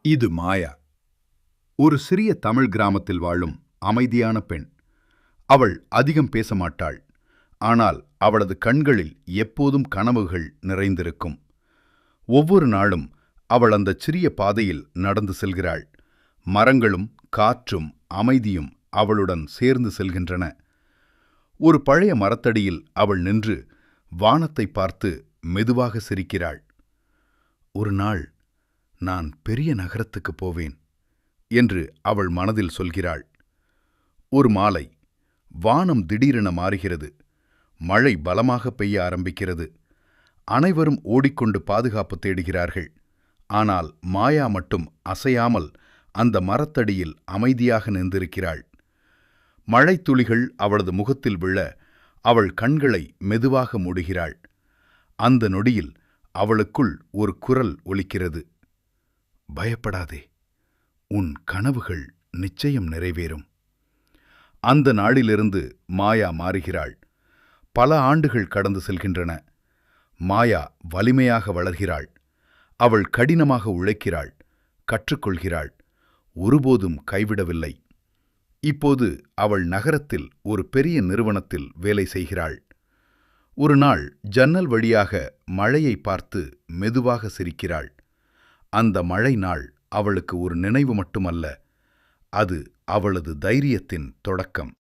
இது மாயா, ஒரு சிறிய தமிழ் கிராமத்தில் வாழும் அமைதியான பெண். அவள் அதிகம் பேச மாட்டாள். ஆனால் அவளது கண்களில் எப்போதும் கனவுகள் நிறைந்திருக்கும். ஒவ்வொரு நாளும் அவள் அந்த சிறிய பாதையில் நடந்து செல்கிறாள். மரங்களும் காற்றும் அமைதியும் அவளுடன் சேர்ந்து செல்கின்றன. ஒரு பழைய மரத்தடியில் அவள் நின்று வானத்தை பார்த்து மெதுவாக சிரிக்கிறாள். ஒரு நாள் நான் பெரிய நகரத்துக்கு போவேன் என்று அவள் மனதில் சொல்கிறாள். ஒரு மாலை வானம் திடீரென மாறுகிறது. மழை பலமாக பெய்ய ஆரம்பிக்கிறது. அனைவரும் ஓடிக்கொண்டு பாதுகாப்பு தேடுகிறார்கள். ஆனால் மாயா மட்டும் அசையாமல் அந்த மரத்தடியில் அமைதியாக நின்றிருக்கிறாள். மழைத்துளிகள் அவளது முகத்தில் விழ அவள் கண்களை மெதுவாக மூடுகிறாள். அந்த நொடியில் அவளுக்குள் ஒரு குரல் ஒலிக்கிறது. பயப்படாதே, உன் கனவுகள் நிச்சயம் நிறைவேறும். அந்த நாளிலிருந்து மாயா மாறுகிறாள். பல ஆண்டுகள் கடந்து செல்கின்றன. மாயா வலிமையாக வளர்கிறாள். அவள் கடினமாக உழைக்கிறாள், கற்றுக்கொள்கிறாள், ஒருபோதும் கைவிடவில்லை. இப்போது அவள் நகரத்தில் ஒரு பெரிய நிறுவனத்தில் வேலை செய்கிறாள். ஒரு நாள் ஜன்னல் வழியாக மழையை பார்த்து மெதுவாக சிரிக்கிறாள். அந்த மழை நாள் அவளுக்கு ஒரு நினைவு மட்டுமல்ல, அது அவளது தைரியத்தின் தொடக்கம்.